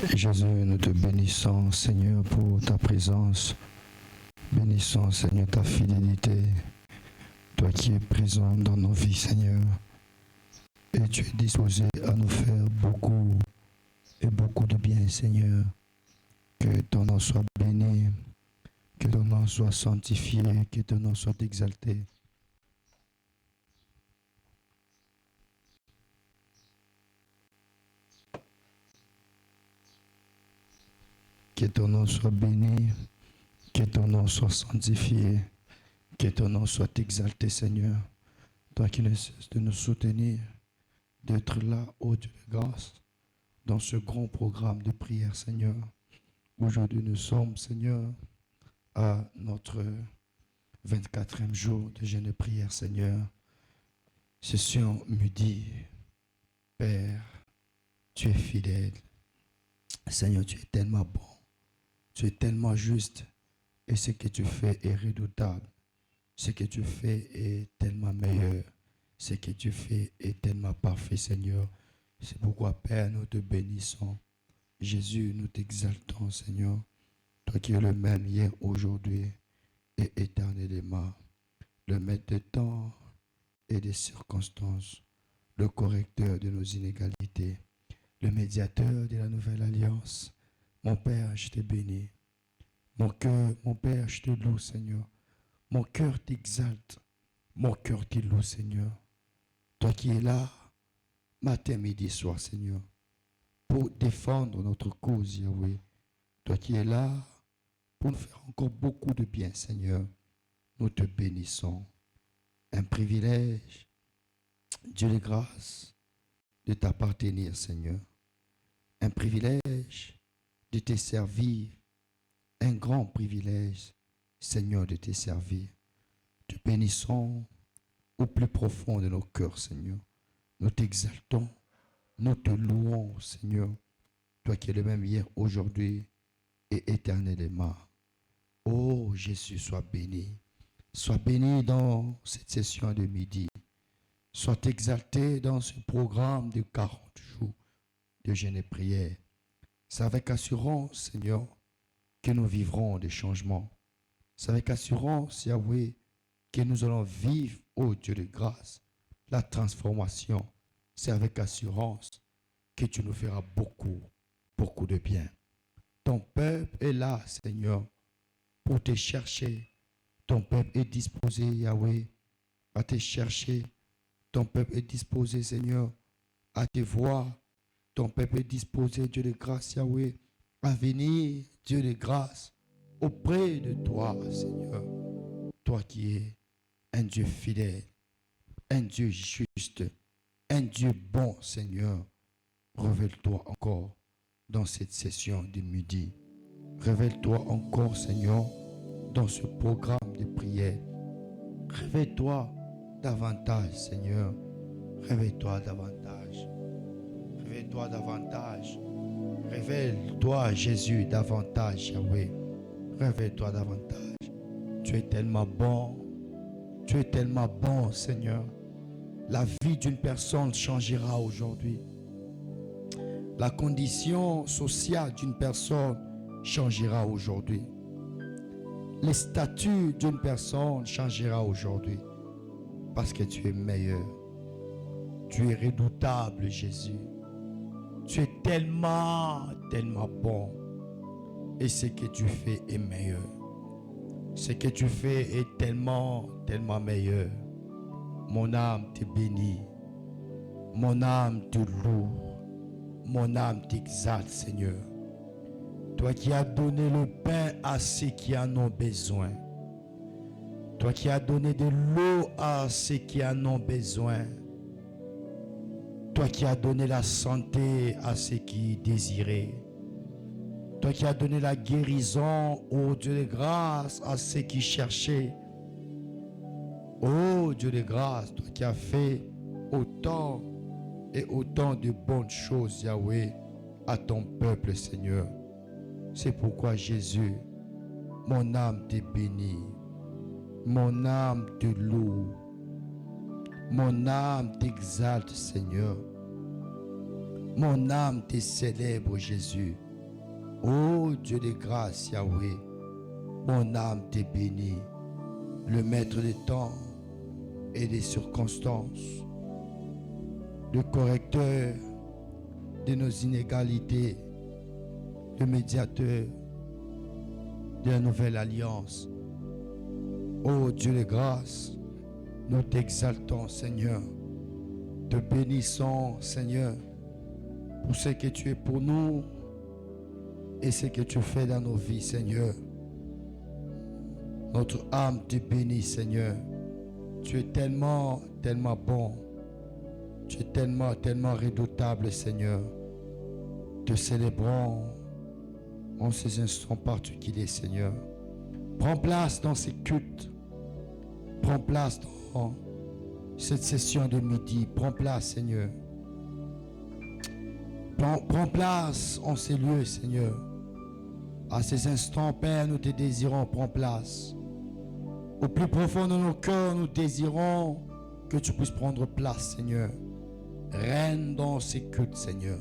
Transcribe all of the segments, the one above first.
Jésus, nous te bénissons, Seigneur, pour ta présence. Bénissons, Seigneur, ta fidélité. Toi qui es présent dans nos vies, Seigneur. Et tu es disposé à nous faire beaucoup et beaucoup de bien, Seigneur. Que ton nom soit béni, que ton nom soit sanctifié, que ton nom soit exalté. Que ton nom soit béni, que ton nom soit sanctifié, que ton nom soit exalté, Seigneur. Toi qui ne cesses de nous soutenir, d'être là, ô Dieu de grâce, dans ce grand programme de prière, Seigneur. Aujourd'hui, nous sommes, Seigneur, à notre 24e jour de jeûne et prière, Seigneur. Session midi. Père, tu es fidèle. Seigneur, tu es tellement bon. Tu es tellement juste. Et ce que tu fais est redoutable. Ce que tu fais est tellement meilleur. Ce que tu fais est tellement parfait, Seigneur. C'est pourquoi, Père, nous te bénissons. Jésus, nous t'exaltons, Seigneur. Toi qui es le même hier, aujourd'hui et éternellement. Le maître des temps et des circonstances. Le correcteur de nos inégalités. Le médiateur de la nouvelle alliance. Mon Père, je te bénis. Mon cœur, mon Père, je te loue, Seigneur. Mon cœur t'exalte. Mon cœur te loue, Seigneur. Toi qui es là, matin, midi, soir, Seigneur, pour défendre notre cause, Yahweh. Toi qui es là, pour nous faire encore beaucoup de bien, Seigneur. Nous te bénissons. Un privilège, Dieu de grâce, de t'appartenir, Seigneur. Un privilège de te servir. Un grand privilège, Seigneur, de te servir. Te bénissons au plus profond de nos cœurs, Seigneur. Nous t'exaltons, nous te louons, Seigneur. Toi qui es le même hier, aujourd'hui et éternellement. Oh Jésus, sois béni. Sois béni dans cette session de midi. Sois exalté dans ce programme de 40 jours de jeûne et prière. C'est avec assurance, Seigneur, que nous vivrons des changements. C'est avec assurance, Yahweh, que nous allons vivre, ô Dieu de grâce, la transformation. C'est avec assurance que tu nous feras beaucoup, beaucoup de bien. Ton peuple est là, Seigneur, pour te chercher. Ton peuple est disposé, Yahweh, à te chercher. Ton peuple est disposé, Seigneur, à te voir. Ton peuple est disposé, Dieu de grâce, Yahweh, à venir, Dieu de grâce, auprès de toi, Seigneur. Toi qui es un Dieu fidèle, un Dieu juste, un Dieu bon, Seigneur. Révèle-toi encore dans cette session de midi. Révèle-toi encore, Seigneur, dans ce programme de prière. Réveille-toi davantage, Seigneur. Réveille-toi davantage. Réveille-toi davantage. Révèle-toi, Jésus, davantage, Yahweh. Réveille-toi davantage. Tu es tellement bon. Tu es tellement bon, Seigneur. La vie d'une personne changera aujourd'hui. La condition sociale d'une personne changera aujourd'hui. Les statuts d'une personne changera aujourd'hui. Parce que tu es meilleur. Tu es redoutable, Jésus. Tu es tellement, tellement bon. Et ce que tu fais est meilleur. Ce que tu fais est tellement, tellement meilleur. Mon âme te bénit. Mon âme te loue. Mon âme t'exalte, Seigneur. Toi qui as donné le pain à ceux qui en ont besoin. Toi qui as donné de l'eau à ceux qui en ont besoin. Toi qui as donné la santé à ceux qui désiraient. Toi qui as donné la guérison, ô Dieu de grâce, à ceux qui cherchaient. Ô Dieu de grâce, toi qui as fait autant et autant de bonnes choses, Yahweh, à ton peuple, Seigneur. C'est pourquoi, Jésus, mon âme te bénit. Mon âme te loue. Mon âme t'exalte, Seigneur. Mon âme te célèbre, Jésus. Ô Dieu de grâce, Yahweh, mon âme t'est bénie, le maître des temps et des circonstances, le correcteur de nos inégalités, le médiateur de la nouvelle alliance. Ô Dieu de grâce, nous t'exaltons, Seigneur, te bénissons, Seigneur, pour ce que tu es pour nous et ce que tu fais dans nos vies, Seigneur. Notre âme te bénit, Seigneur. Tu es tellement, tellement bon. Tu es tellement, tellement redoutable, Seigneur. Te célébrons en ces instants particuliers, Seigneur. Prends place dans ces cultes. Prends place dans cette session de midi. Prends place, Seigneur. Prends place en ces lieux, Seigneur. À ces instants, Père, nous te désirons. Prends place. Au plus profond de nos cœurs, nous désirons que tu puisses prendre place, Seigneur. Règne dans ces cultes, Seigneur.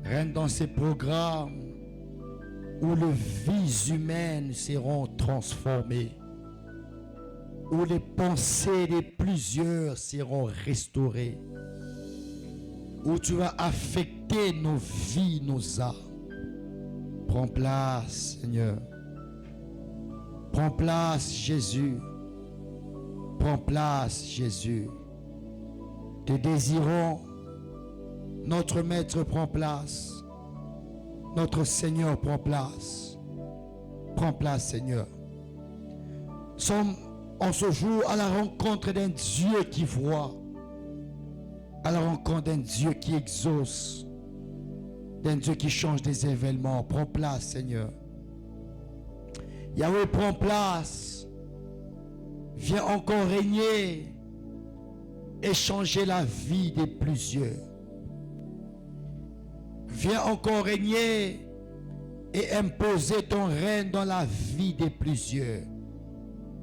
Règne dans ces programmes où les vies humaines seront transformées, où les pensées de plusieurs seront restaurées, où tu vas affecter nos vies, nos âmes. Prends place, Seigneur. Prends place, Jésus. Prends place, Jésus. Te désirons. Notre Maître prend place. Notre Seigneur prend place. Prends place, Seigneur. Nous sommes en ce jour à la rencontre d'un Dieu qui voit, à la rencontre d'un Dieu qui exauce, d'un Dieu qui change des événements. Prends place, Seigneur. Yahweh, prends place. Viens encore régner et changer la vie de plusieurs. Viens encore régner et imposer ton règne dans la vie de plusieurs.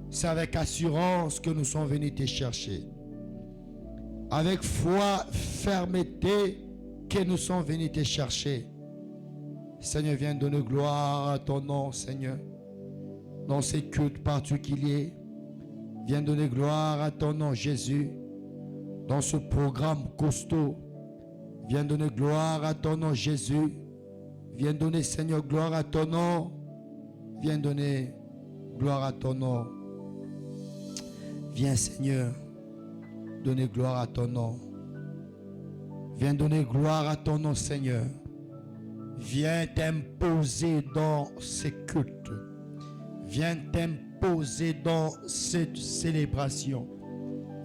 C'est avec assurance que nous sommes venus te chercher. Avec foi, fermeté, que nous sommes venus te chercher. Seigneur, viens donner gloire à ton nom, Seigneur. Dans ces cultes particuliers, viens donner gloire à ton nom, Jésus. Dans ce programme costaud, viens donner gloire à ton nom, Jésus. Viens donner, Seigneur, gloire à ton nom. Viens donner gloire à ton nom. Viens, Seigneur, donner gloire à ton nom. Viens donner gloire à ton nom, Seigneur. Viens t'imposer dans ces cultes. Viens t'imposer dans cette célébration.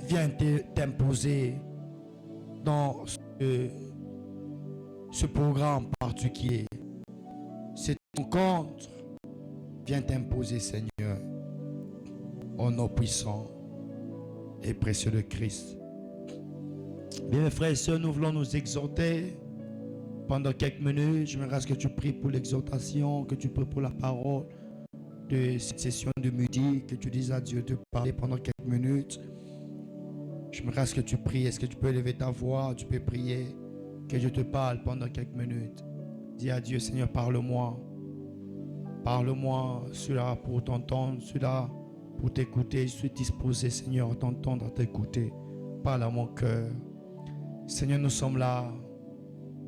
Viens t'imposer dans ce programme particulier. Cette rencontre, viens t'imposer, Seigneur, au nom puissant et précieux de Christ. Bien, mes frères et sœurs, nous voulons nous exhorter pendant quelques minutes. Je me reste que tu pries pour l'exhortation, que tu pries pour la parole de cette session de midi, que tu dises à Dieu de parler pendant quelques minutes. Je me reste que tu pries. Est-ce que tu peux élever ta voix? Tu peux prier. Que je te parle pendant quelques minutes. Dis à Dieu, Seigneur, parle-moi. Parle-moi. Je suis là pour t'entendre. Je suis là pour t'écouter. Je suis disposé, Seigneur, à t'entendre, à t'écouter. Parle à mon cœur. Seigneur, nous sommes là.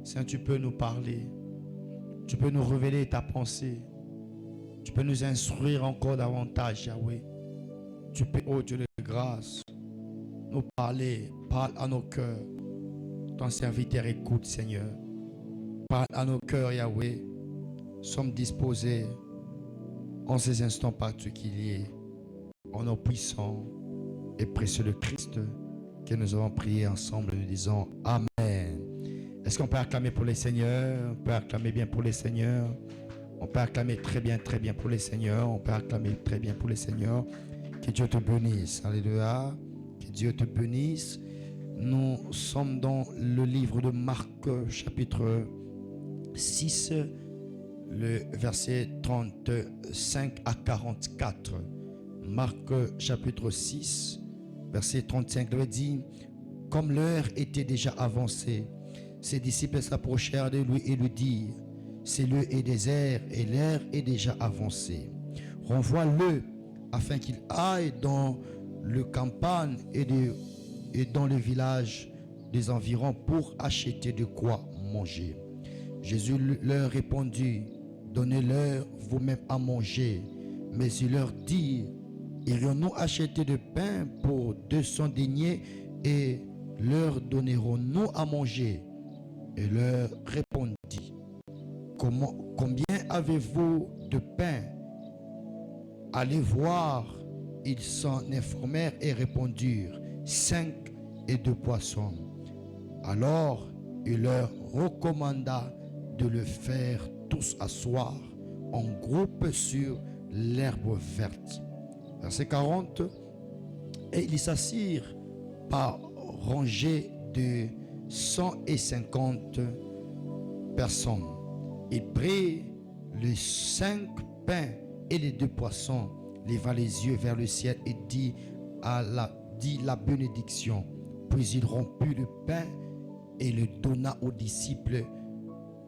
Seigneur, tu peux nous parler. Tu peux nous révéler ta pensée. Tu peux nous instruire encore davantage, Yahweh. Tu peux, oh Dieu de grâce, nous parler. Parle à nos cœurs. Ton serviteur écoute, Seigneur. Parle à nos cœurs, Yahweh. Nous sommes disposés en ces instants particuliers, en nos puissants et précieux de Christ, que nous avons prié ensemble, nous disons Amen. Est-ce qu'on peut acclamer pour les seigneurs? On peut acclamer bien pour les seigneurs. On peut acclamer très bien pour les seigneurs. On peut acclamer très bien pour les seigneurs. Que Dieu te bénisse. Alléluia. Que Dieu te bénisse. Nous sommes dans le livre de Marc, chapitre 6, le verset 35 à 44. Marc, chapitre 6, verset 35, il dit: comme l'heure était déjà avancée, ses disciples s'approchèrent de lui et lui dirent: ces lieux est désert et l'air est déjà avancé. Renvoie-le afin qu'il aille dans le campagne et dans le village des environs pour acheter de quoi manger. Jésus leur répondit, donnez-leur vous-même à manger. Mais il leur dit, irions-nous acheter de pain pour 200 deniers et leur donnerons-nous à manger? Et leur répondit, combien avez-vous de pain? Allez voir. Ils s'en informèrent et répondirent, 5 et 2 poissons. Alors il leur recommanda de le faire tous asseoir en groupe sur l'herbe verte. Verset 40. Et ils s'assirent par rangées de 150 personnes. Il prit les 5 pains et les 2 poissons, leva les yeux vers le ciel et dit la bénédiction. Puis il rompit le pain et le donna aux disciples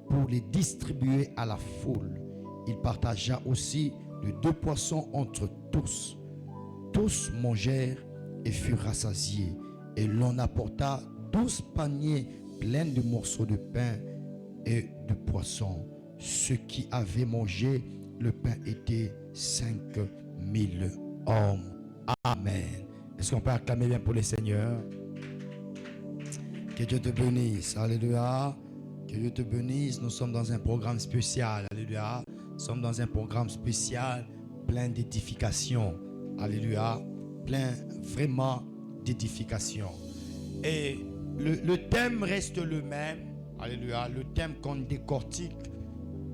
pour les distribuer à la foule. Il partagea aussi les 2 poissons entre tous. Tous mangèrent et furent rassasiés. Et l'on apporta 12 paniers pleins de morceaux de pain et de poissons. Ceux qui avaient mangé le pain étaient 5000 hommes. Amen. Est-ce qu'on peut acclamer bien pour le Seigneur? Que Dieu te bénisse. Alléluia. Que Dieu te bénisse. Nous sommes dans un programme spécial. Alléluia. Nous sommes dans un programme spécial plein d'édification. Alléluia. Plein vraiment d'édification. Et le thème reste le même. Alléluia. Le thème qu'on décortique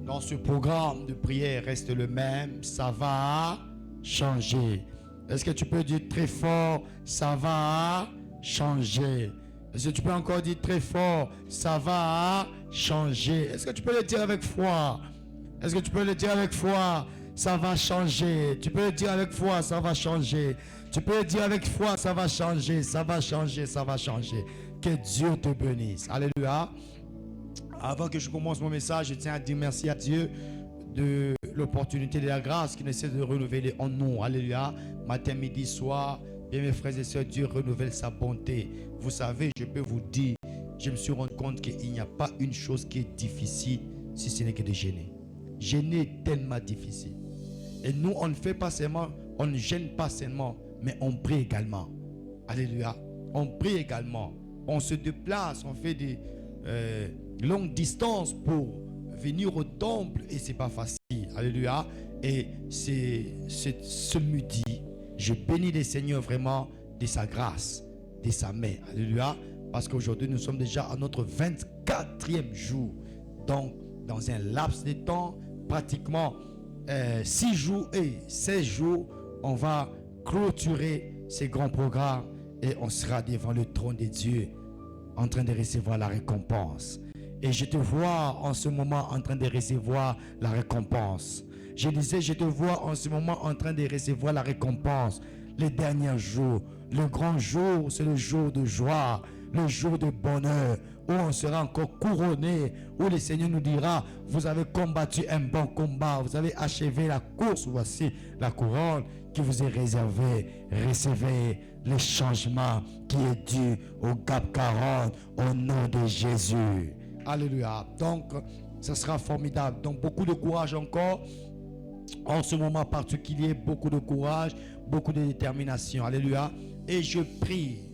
dans ce programme de prière reste le même. Ça va changer. Est-ce que tu peux dire très fort, ça va changer? Est-ce que tu peux encore dire très fort, ça va changer? Est-ce que tu peux le dire avec foi? Est-ce que tu peux le dire avec foi? Ça va changer. Tu peux le dire avec foi, ça va changer. Tu peux le dire avec foi, ça va changer, ça va changer, ça va changer. Que Dieu te bénisse. Alléluia. Avant que je commence mon message, je tiens à dire merci à Dieu de l'opportunité de la grâce qui ne cesse de renouveler en nous. Alléluia. Matin, midi, soir. Bien mes frères et sœurs, Dieu renouvelle sa bonté. Vous savez, je peux vous dire, je me suis rendu compte qu'il n'y a pas une chose qui est difficile si ce n'est que de gêner. Gêner est tellement difficile. Et nous, on ne fait pas seulement, on ne gêne pas seulement, mais on prie également. Alléluia. On prie également. On se déplace, on fait des longues distances pour venir au temple et c'est pas facile. Alléluia. Et ce midi, je bénis le Seigneur vraiment de sa grâce, de sa main. Alléluia. Parce qu'aujourd'hui, nous sommes déjà à notre 24e jour. Donc, dans un laps de temps, pratiquement 6 jours et 16 jours, on va clôturer ces grands programmes et on sera devant le trône de Dieu en train de recevoir la récompense. Et je te vois en ce moment en train de recevoir la récompense. Je disais, je te vois en ce moment en train de recevoir la récompense. Les derniers jours, le grand jour, c'est le jour de joie, le jour de bonheur, où on sera encore couronné, où le Seigneur nous dira, vous avez combattu un bon combat, vous avez achevé la course, voici la couronne qui vous est réservée. Recevez le changement qui est dû au GAP 40 au nom de Jésus. Alléluia. Donc, ça sera formidable. Donc, beaucoup de courage encore. En ce moment particulier, beaucoup de courage, beaucoup de détermination. Alléluia. Et je prie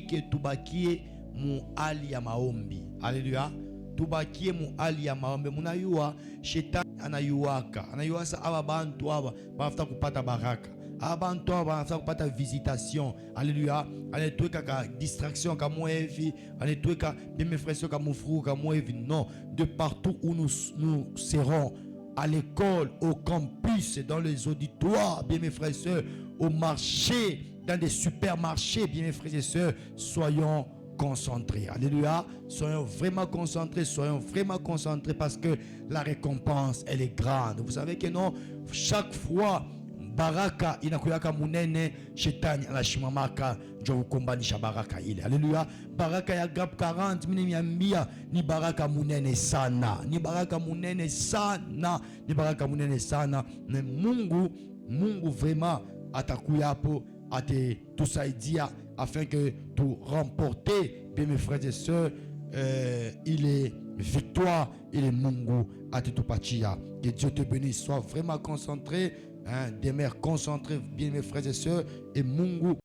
que Tubakie mon ali ya maombi. Alléluia. Tubakie mon ali ya maombi. Munayua shetani anayuasa aba bantu aba bafuta kupata baraka. Abantu aba bafuta kupata visitation. Alléluia. Anetweka ka distraction ka moevi, anetweka bien mes frères ka mufru ka moevi. Non, de partout où nous serons, à l'école, au campus, dans les auditoires, bien mes frères et sœurs, au marché, dans des supermarchés, bien mes frères et sœurs, soyons concentrés. Alléluia. Soyons vraiment concentrés parce que la récompense, elle est grande. Vous savez que non, chaque fois, baraka inakuyaka munene, shetani anashimamaka njo kukombanisha baraka ile. Haleluya. Baraka ya Gap 40 mimi niambia ni baraka munene sana, ni baraka munene sana, ni baraka munene sana. Na Mungu vraiment atakuya hapo tusaidia afin que tu remporter, bien mes frères et sœurs, il est victoire, il est Mungu atitupatia. Que Dieu te bénisse, sois vraiment concentré, hein, demeure concentré, bien mes frères et sœurs, et Mungu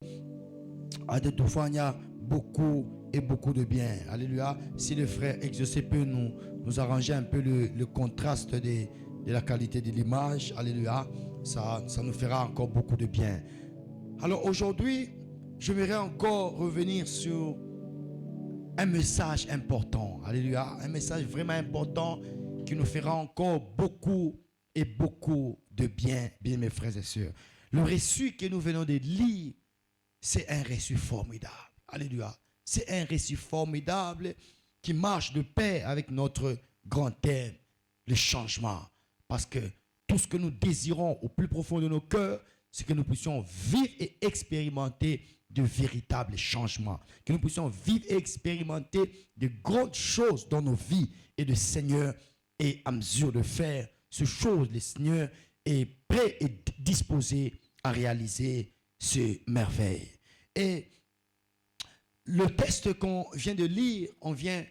atitufanya beaucoup et beaucoup de bien. Alléluia. Si le frère Exaucé peut nous arranger un peu le contraste de la qualité de l'image, alléluia, ça nous fera encore beaucoup de bien. Alors aujourd'hui, j'aimerais encore revenir sur un message important. Alléluia. Un message vraiment important qui nous fera encore beaucoup et beaucoup de bien, bien mes frères et sœurs. Le récit que nous venons de lire, c'est un récit formidable. Alléluia. C'est un récit formidable qui marche de pair avec notre grand thème, le changement. Parce que tout ce que nous désirons au plus profond de nos cœurs, c'est que nous puissions vivre et expérimenter de véritables changements. Que nous puissions vivre et expérimenter de grandes choses dans nos vies. Et le Seigneur est à mesure de faire ces choses. Le Seigneur est prêt et disposé à réaliser ces merveilles. Et le texte qu'on vient de lire, on vient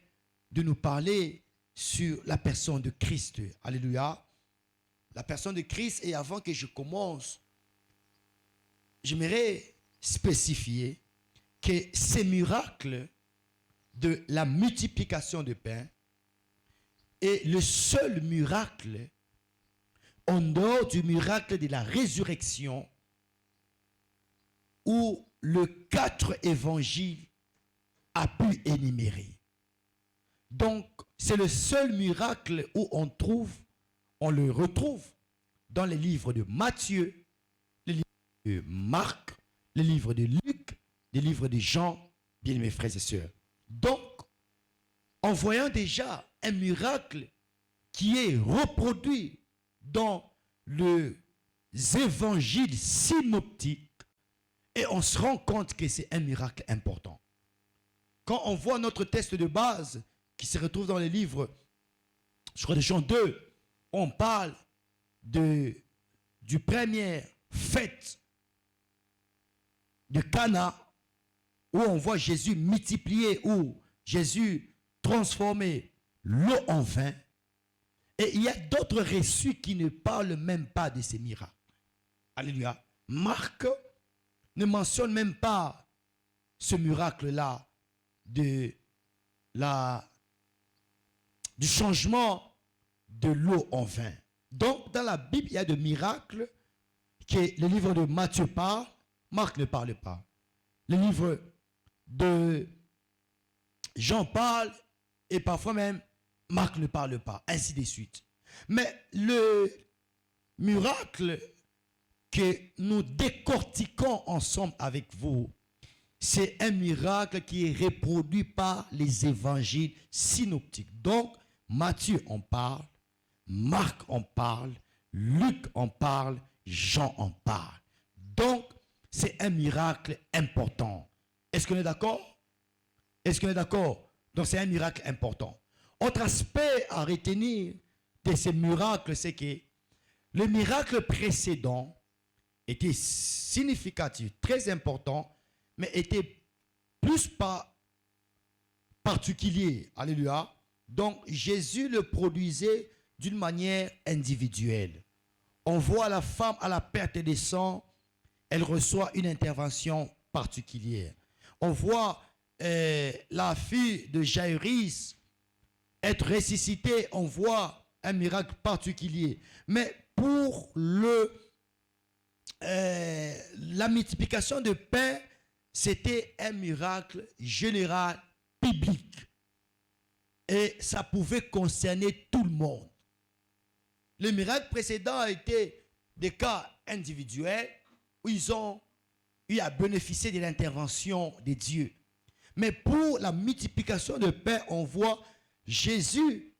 de nous parler sur la personne de Christ. Alléluia. La personne de Christ. Et avant que je commence, j'aimerais spécifier que ces miracles de la multiplication de pain est le seul miracle en dehors du miracle de la résurrection où les 4 évangiles a pu énumérer. Donc, c'est le seul miracle où on le retrouve dans les livres de Matthieu, les livres de Marc, les livres de Luc, les livres de Jean, bien mes frères et sœurs. Donc, en voyant déjà un miracle qui est reproduit dans les évangiles synoptiques, et on se rend compte que c'est un miracle important. Quand on voit notre texte de base qui se retrouve dans les livres, je crois de Jean 2, on parle du première fête de Cana, où on voit Jésus multiplier, où Jésus transformer l'eau en vin. Et il y a d'autres récits qui ne parlent même pas de ces miracles. Alléluia. Marc ne mentionne même pas ce miracle-là du changement de l'eau en vin. Donc, dans la Bible, il y a des miracles que le livre de Matthieu parle, Marc ne parle pas. Le livre de Jean parle, et parfois même, Marc ne parle pas, ainsi de suite. Mais le miracle que nous décortiquons ensemble avec vous, c'est un miracle qui est reproduit par les évangiles synoptiques. Donc, Matthieu en parle, Marc en parle, Luc en parle, Jean en parle. Donc, c'est un miracle important. Est-ce qu'on est d'accord? Est-ce qu'on est d'accord? Donc, c'est un miracle important. Autre aspect à retenir de ces miracles, c'est que le miracle précédent était significatif, très important, mais était plus pas particulier. Alléluia. Donc, Jésus le produisait d'une manière individuelle. On voit la femme à la perte des sangs, elle reçoit une intervention particulière. On voit la fille de Jaïrus être ressuscitée, on voit un miracle particulier. Mais pour la multiplication de pain, c'était un miracle général, biblique. Et ça pouvait concerner tout le monde. Le miracle précédent était des cas individuels où ils ont eu à bénéficier de l'intervention de Dieu. Mais pour la multiplication de pain, on voit Jésus